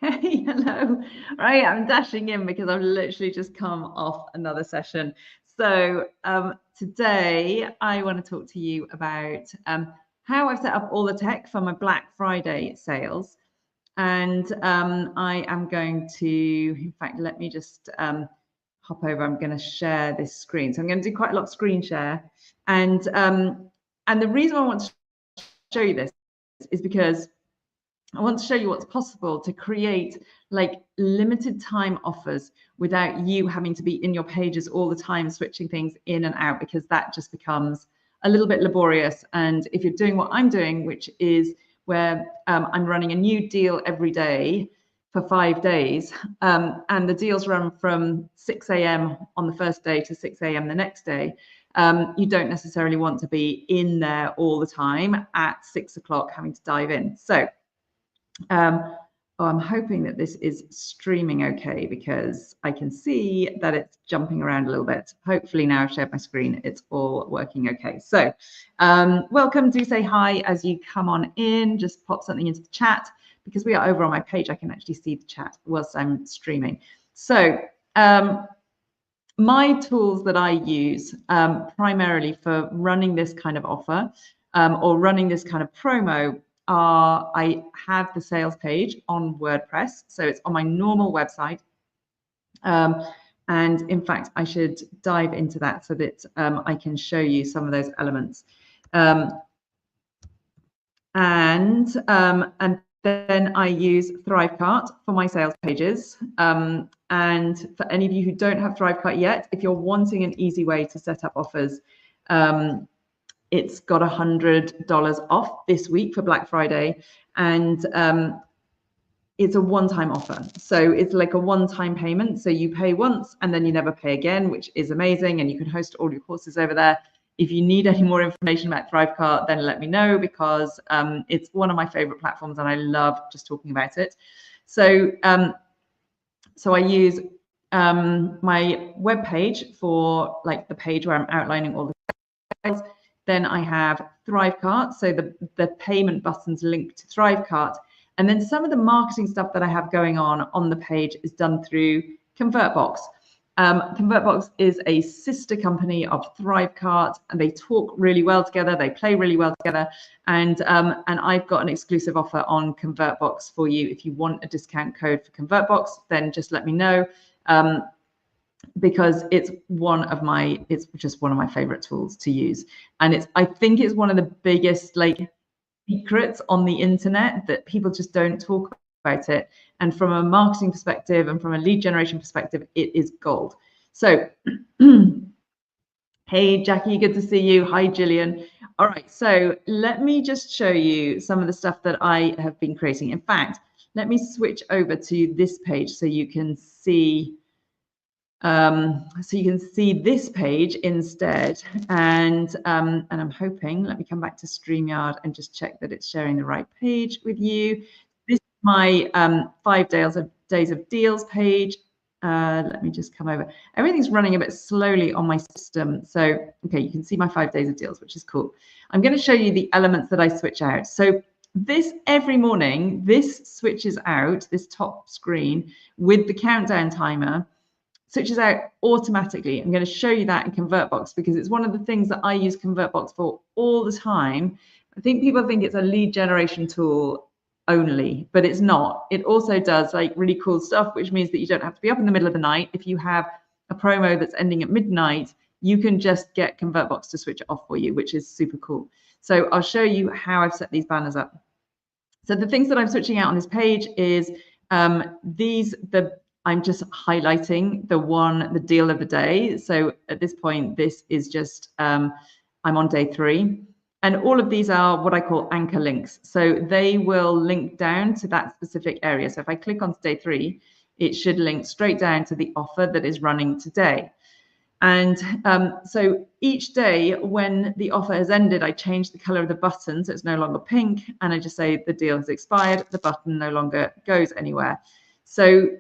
Hey, hello. Right, I'm dashing in because I've literally just come off another session. So today I want to talk to you about how I've set up all the tech for my Black Friday sales. And I am going to, in fact, let me just hop over. I'm going to share this screen. So I'm going to do quite a lot of screen share. And the reason I want to show you this is because I want to show you what's possible to create like limited time offers without you having to be in your pages all the time, switching things in and out, because that just becomes a little bit laborious. And if you're doing what I'm doing, which is where I'm running a new deal every day for 5 days, and the deals run from 6 a.m. on the first day to 6 a.m. the next day, you don't necessarily want to be in there all the time at 6 o'clock having to dive in. So I'm hoping that this is streaming okay, because I can see that it's jumping around a little bit. Hopefully now I've shared my screen, it's all working okay. So welcome, do say hi as you come on in, just pop something into the chat, because we are over on my page. I can actually see the chat whilst I'm streaming. So my tools that I use primarily for running this kind of offer or running this kind of promo are, I have the sales page on WordPress. So it's on my normal website. And in fact, I should dive into that so that I can show you some of those elements. And then I use Thrivecart for my sales pages. And for any of you who don't have Thrivecart yet, if you're wanting an easy way to set up offers, it's got $100 off this week for Black Friday. And it's a one-time offer. So it's like a one-time payment. So you pay once and then you never pay again, which is amazing. And you can host all your courses over there. If you need any more information about Thrivecart, then let me know, because it's one of my favorite platforms and I love just talking about it. So, so I use my web page for like the page where I'm outlining all the sales. Then I have Thrivecart, so the payment button's linked to Thrivecart. And then some of the marketing stuff that I have going on the page is done through ConvertBox. ConvertBox is a sister company of Thrivecart, and they talk really well together. They play really well together. And I've got an exclusive offer on ConvertBox for you. If you want a discount code for ConvertBox, then just let me know. Because it's just one of my favorite tools to use. And I think it's one of the biggest like secrets on the internet that people just don't talk about it. And from a marketing perspective and from a lead generation perspective, it is gold. So hey, Jackie, good to see you. Hi, Gillian. All right, so let me just show you some of the stuff that I have been creating. In fact, let me switch over to this page so you can see this page instead. And I'm hoping, let me come back to StreamYard and just check that it's sharing the right page with you. This is my 5 days of deals page. Let me just come over. Everything's running a bit slowly on my system. So, okay, you can see my 5 days of deals, which is cool. I'm going to show you the elements that I switch out. So this, every morning, this switches out, this top screen with the countdown timer, switches out automatically. I'm going to show you that in ConvertBox because it's one of the things that I use ConvertBox for all the time. I think people think it's a lead generation tool only, but it's not. It also does like really cool stuff, which means that you don't have to be up in the middle of the night. If you have a promo that's ending at midnight, you can just get ConvertBox to switch it off for you, which is super cool. So I'll show you how I've set these banners up. So the things that I'm switching out on this page is I'm just highlighting the deal of the day. So at this point, this is just, I'm on day 3. And all of these are what I call anchor links. So they will link down to that specific area. So if I click on day 3, it should link straight down to the offer that is running today. And so each day when the offer has ended, I change the color of the button so it's no longer pink. And I just say the deal has expired. The button no longer goes anywhere. So,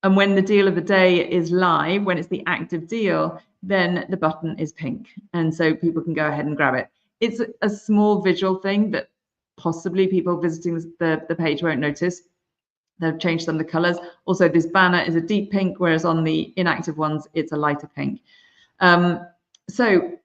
and when the deal of the day is live, when it's the active deal, then the button is pink. And so people can go ahead and grab it. It's a small visual thing that possibly people visiting the page won't notice. They've changed some of the colors. Also, this banner is a deep pink, whereas on the inactive ones, it's a lighter pink. So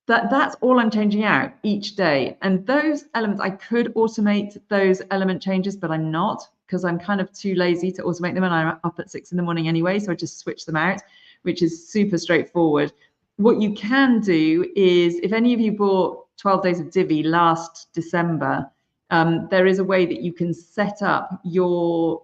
that's all I'm changing out each day. And those elements, I could automate those element changes, but I'm not, because I'm kind of too lazy to automate them, and I'm up at 6 in the morning anyway, so I just switch them out, which is super straightforward. What you can do is, if any of you bought 12 Days of Divi last December, there is a way that you can set up your,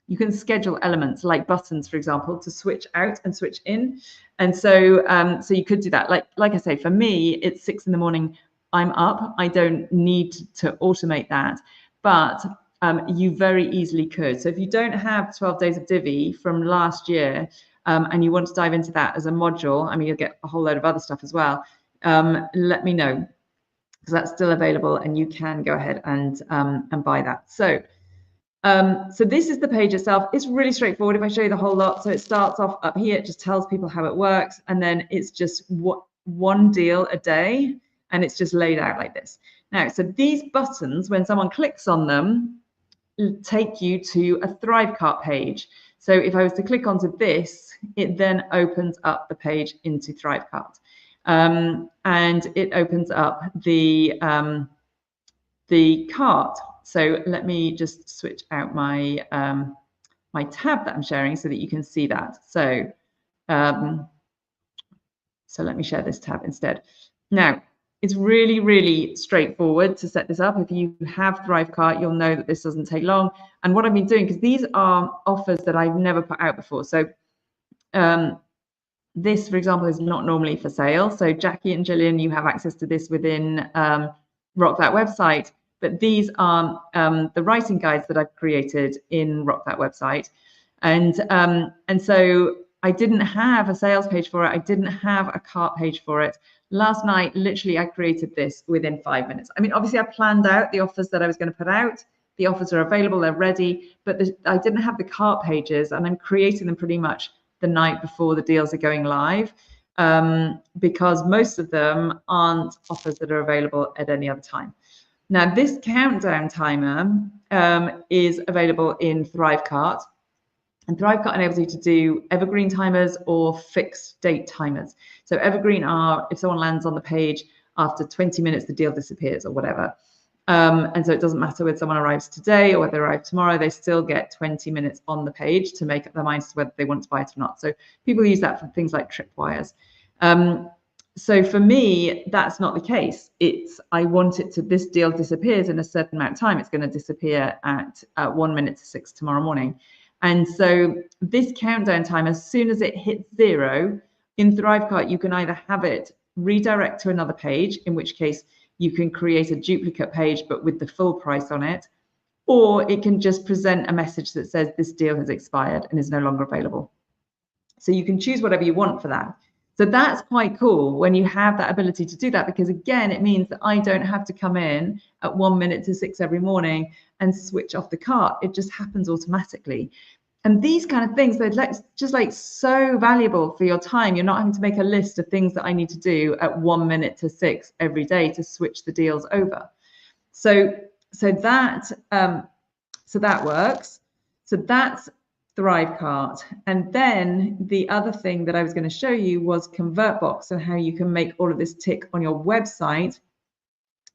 you can schedule elements like buttons, for example, to switch out and switch in. And so, so you could do that. Like I say, for me, it's 6 in the morning. I'm up. I don't need to automate that, but you very easily could. So if you don't have 12 Days of Divi from last year, and you want to dive into that as a module, I mean, you'll get a whole load of other stuff as well. Let me know, because that's still available, and you can go ahead and buy that. So this is the page itself. It's really straightforward if I show you the whole lot. So it starts off up here, it just tells people how it works, and then it's just one deal a day, and it's just laid out like this. Now, so these buttons, when someone clicks on them, take you to a Thrivecart page. So if I was to click onto this, it then opens up the page into Thrivecart. And it opens up the cart. So let me just switch out my my tab that I'm sharing so that you can see that. So so let me share this tab instead. Now, it's really, really straightforward to set this up. If you have Thrivecart, you'll know that this doesn't take long. And what I've been doing, because these are offers that I've never put out before. So this, for example, is not normally for sale. So Jackie and Gillian, you have access to this within Rock That website. But these are the writing guides that I've created in Rock That website. And so I didn't have a sales page for it. I didn't have a cart page for it. Last night, literally, I created this within 5 minutes. I mean, obviously, I planned out the offers that I was going to put out. The offers are available, they're ready, but I didn't have the cart pages, and I'm creating them pretty much the night before the deals are going live, because most of them aren't offers that are available at any other time. Now, this countdown timer is available in Thrivecart. And Thrivecart enables you to do evergreen timers or fixed date timers. So evergreen are if someone lands on the page after 20 minutes, the deal disappears or whatever. And so it doesn't matter whether someone arrives today or whether they arrive tomorrow, they still get 20 minutes on the page to make up their minds to whether they want to buy it or not. So people use that for things like tripwires. So for me, that's not the case. I want it to, this deal disappears in a certain amount of time. It's going to disappear at 1 minute to 6 tomorrow morning. And so this countdown time, as soon as it hits 0, in Thrivecart, you can either have it redirect to another page, in which case you can create a duplicate page, but with the full price on it, or it can just present a message that says this deal has expired and is no longer available. So you can choose whatever you want for that. So that's quite cool when you have that ability to do that, because again, it means that I don't have to come in at 1 minute to 6 every morning and switch off the cart. It just happens automatically. And these kind of things, they're just like so valuable for your time. You're not having to make a list of things that I need to do at 1 minute to 6 every day to switch the deals over. So that works. So that's Thrivecart. And then the other thing that I was going to show you was ConvertBox, and how you can make all of this tick on your website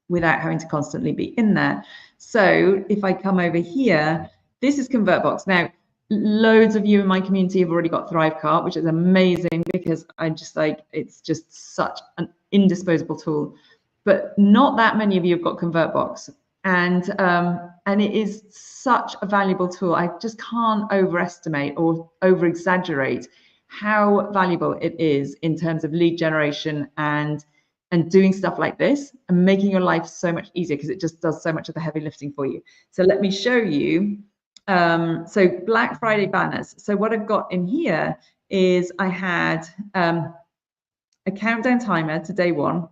without having to constantly be in there. So if I come over here, this is ConvertBox. Now, loads of you in my community have already got Thrivecart, which is amazing, because I just like, it's just such an indisposable tool. But not that many of you have got ConvertBox. And it is such a valuable tool. I just can't overestimate or over-exaggerate how valuable it is in terms of lead generation and doing stuff like this and making your life so much easier, because it just does so much of the heavy lifting for you. So let me show you. So Black Friday banners. So what I've got in here is I had a countdown timer to day 1.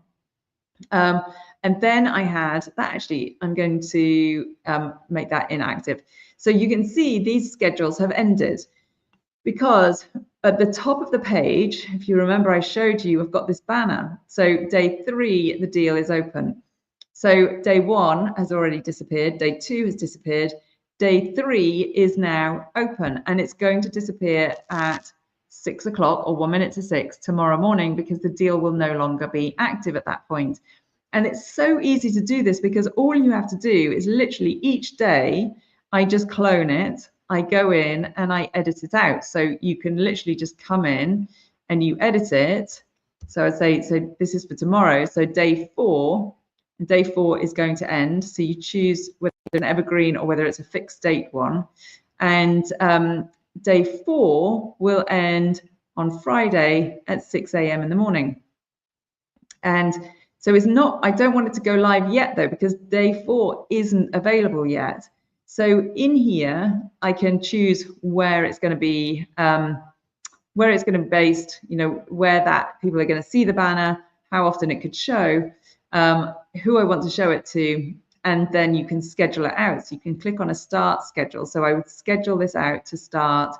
And then I had that, actually, I'm going to make that inactive. So you can see these schedules have ended, because at the top of the page, if you remember, I showed you, I've got this banner. So day 3, the deal is open. So day 1 has already disappeared. Day 2 has disappeared. Day 3 is now open, and it's going to disappear at 6 o'clock or 1 minute to 6 tomorrow morning, because the deal will no longer be active at that point. And it's so easy to do this, because all you have to do is literally each day, I just clone it, I go in and I edit it out. So you can literally just come in and you edit it. So I'd say, so this is for tomorrow. So day 4 is going to end. So you choose whether it's an evergreen or whether it's a fixed date one. And day 4 will end on Friday at 6 a.m. in the morning. And so it's not, I don't want it to go live yet though, because day 4 isn't available yet. So in here, I can choose where it's going to be, where it's going to be based, you know, where that people are going to see the banner, how often it could show, who I want to show it to, and then you can schedule it out. So you can click on a start schedule. So I would schedule this out to start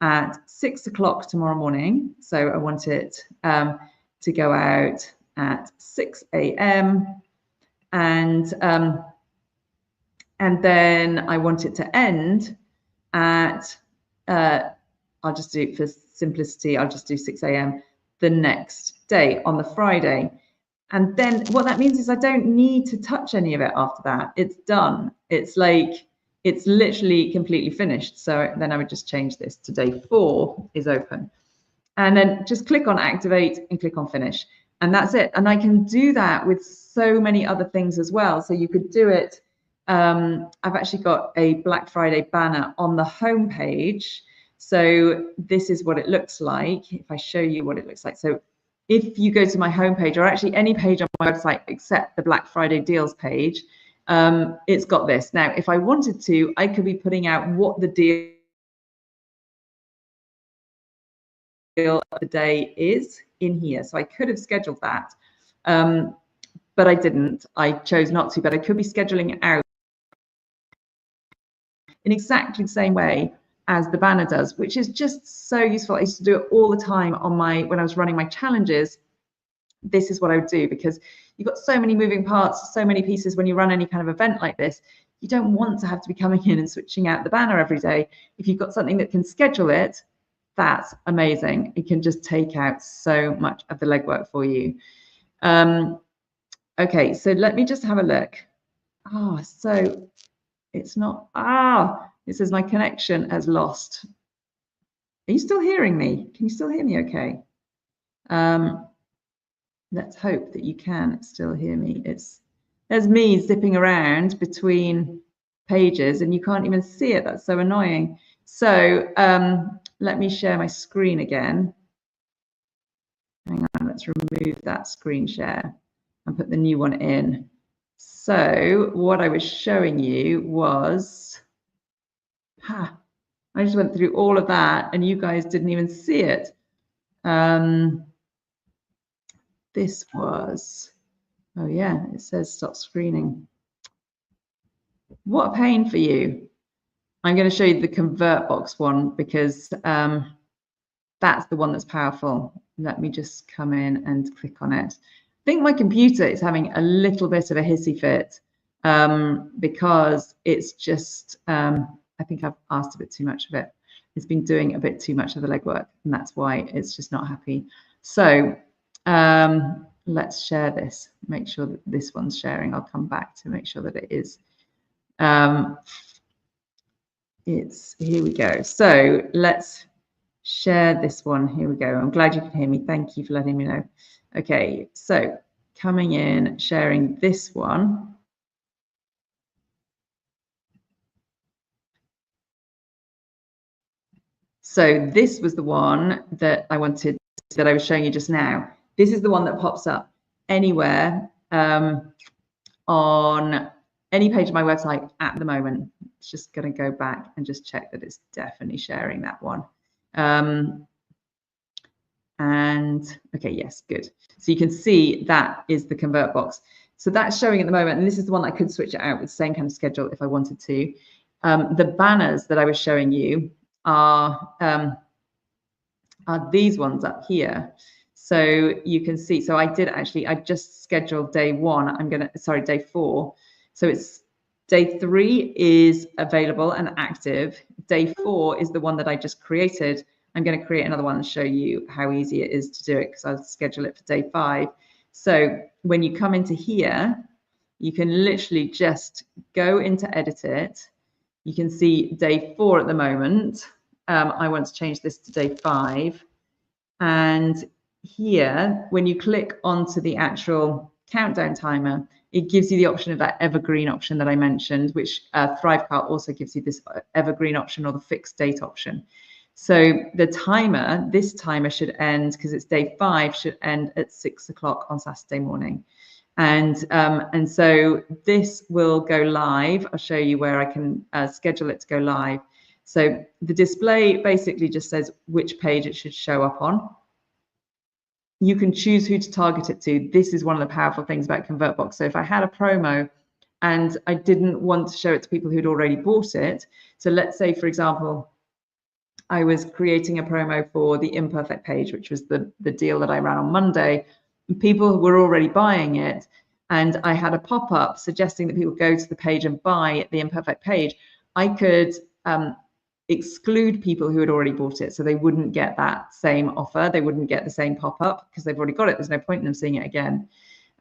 at 6 o'clock tomorrow morning. So I want it to go out at 6 a.m. And then I want it to end at, I'll just do it for simplicity, I'll just do 6 a.m. the next day on the Friday. And then what that means is I don't need to touch any of it after that. It's done. It's like, it's literally completely finished. So then I would just change this to day 4 is open. And then just click on activate and click on finish. And that's it. And I can do that with so many other things as well. So you could do it. I've actually got a Black Friday banner on the home page. So this is what it looks like. If I show you what it looks like. So if you go to my homepage, or actually any page on my website except the Black Friday deals page, it's got this. Now, if I wanted to, I could be putting out what the deal of the day is in here. So I could have scheduled that, but I didn't. I chose not to, but I could be scheduling it out in exactly the same way as the banner does, which is just so useful. I used to do it all the time on when I was running my challenges. This is what I would do, because you've got so many moving parts, so many pieces when you run any kind of event like this. You don't want to have to be coming in and switching out the banner every day. If you've got something that can schedule it, that's amazing. It can just take out so much of the legwork for you. Okay, so let me just have a look. So it's not, it says my connection has lost. Are you still hearing me? Can you still hear me okay? Let's hope that you can still hear me. There's me zipping around between pages and you can't even see it. That's so annoying. So let me share my screen again. Hang on, let's remove that screen share and put the new one in. So what I was showing you was, I just went through all of that and you guys didn't even see it. This was, oh yeah, it says stop screening. What a pain for you. I'm going to show you the ConvertBox one, because that's the one that's powerful. Let me just come in and click on it. I think my computer is having a little bit of a hissy fit because it's just, I think I've asked a bit too much of it. It's been doing a bit too much of the legwork, and that's why it's just not happy. So let's share this, make sure that this one's sharing. I'll come back to make sure that it is. Here we go. So let's share this one. Here we go. I'm glad you can hear me. Thank you for letting me know. Okay, so coming in, sharing this one. So this was the one that I wanted, that I was showing you just now. This is the one that pops up anywhere on any page of my website at the moment. It's just going to go back and just check that it's definitely sharing that one. And okay, yes, good. So you can see that is the ConvertBox. So that's showing at the moment, and this is the one I could switch it out with the same kind of schedule if I wanted to. The banners that I was showing you are these ones up here. So you can see, so I just scheduled day 1. Day 4. So it's day 3 is available and active. Day 4 is the one that I just created. I'm going to create another one and show you how easy it is to do it, because I'll schedule it for day 5. So when you come into here, you can literally just go into edit it. You can see day 4 at the moment. I want to change this to day 5. And here, when you click onto the actual countdown timer, it gives you the option of that evergreen option that I mentioned, which Thrivecart also gives you, this evergreen option or the fixed date option. So the timer, this timer should end, because it's day 5, should end at 6 o'clock on Saturday morning. And so this will go live. I'll show you where I can schedule it to go live. So the display basically just says which page it should show up on. You can choose who to target it to. This is one of the powerful things about ConvertBox. So if I had a promo and I didn't want to show it to people who'd already bought it, so let's say, for example, I was creating a promo for the Imperfect page, which was the deal that I ran on Monday. People were already buying it, and I had a pop-up suggesting that people go to the page and buy the Imperfect page. I could exclude people who had already bought it, so they wouldn't get that same offer. They wouldn't get the same pop-up because they've already got it. There's no point in them seeing it again.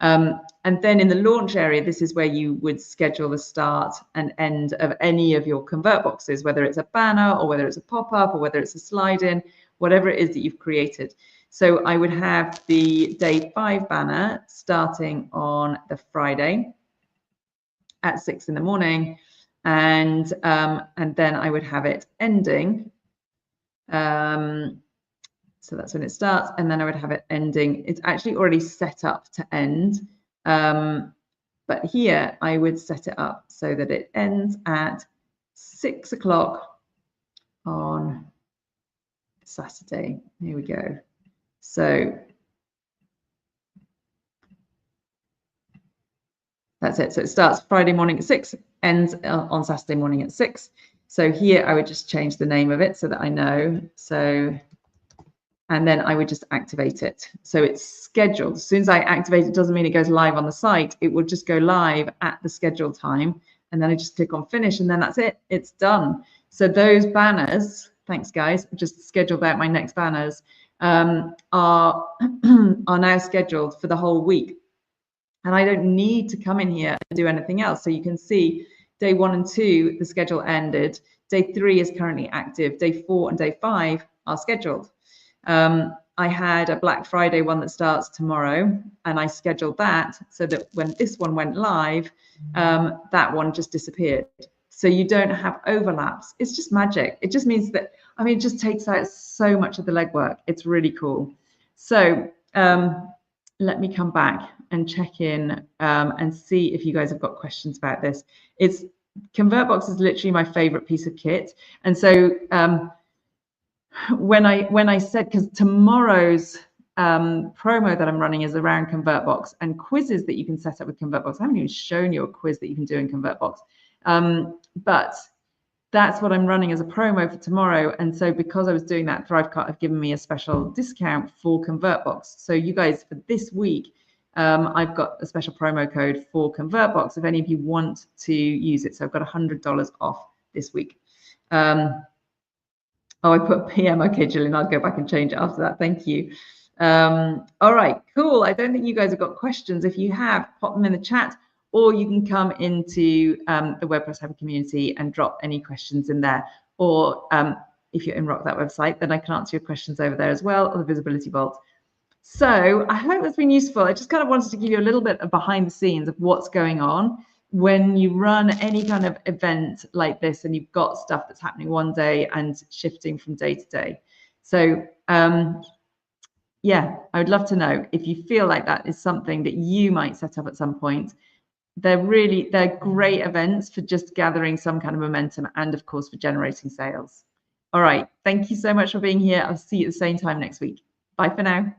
And then in the launch area, this is where you would schedule the start and end of any of your convert boxes, whether it's a banner or whether it's a pop-up or whether it's a slide-in, whatever it is that you've created. So I would have the day 5 banner starting on the Friday at 6 in the morning, and then I would have it ending. So that's when it starts, and then I would have it ending. It's actually already set up to end, but here I would set it up so that it ends at 6 o'clock on Saturday. Here we go. So that's it. So it starts Friday morning at 6, ends on Saturday morning at 6. So here I would just change the name of it so that I know. So, and then I would just activate it. So it's scheduled. As soon as I activate it, doesn't mean it goes live on the site. It will just go live at the scheduled time. And then I just click on finish, and then that's it. It's done. So those banners, thanks guys, just scheduled out my next banners, are now scheduled for the whole week. And I don't need to come in here and do anything else. So you can see day 1 and 2, the schedule ended. Day 3 is currently active. Day 4 and day 5 are scheduled. I had a Black Friday one that starts tomorrow, and I scheduled that so that when this one went live, that one just disappeared. So you don't have overlaps. It's just magic. It just means that, I mean, it just takes out so much of the legwork. It's really cool. So let me come back and check in and see if you guys have got questions about this. ConvertBox is literally my favorite piece of kit. And so when I said, because tomorrow's promo that I'm running is around ConvertBox and quizzes that you can set up with ConvertBox. I haven't even shown you a quiz that you can do in ConvertBox, but that's what I'm running as a promo for tomorrow. And so because I was doing that, Thrivecart have given me a special discount for ConvertBox. So you guys, for this week, I've got a special promo code for ConvertBox if any of you want to use it. So I've got $100 off this week. Oh, I put PM. Okay, Gillian, I'll go back and change it after that. Thank you. All right, cool. I don't think you guys have got questions. If you have, pop them in the chat, or you can come into the WordPress Happy community and drop any questions in there. Or if you're in Rock That website, then I can answer your questions over there as well, or the Visibility Vault. So I hope that's been useful. I just kind of wanted to give you a little bit of behind the scenes of what's going on when you run any kind of event like this and you've got stuff that's happening one day and shifting from day to day. So yeah, I would love to know if you feel like that is something that you might set up at some point. They're great events for just gathering some kind of momentum and of course for generating sales. All right, thank you so much for being here. I'll see you at the same time next week. Bye for now.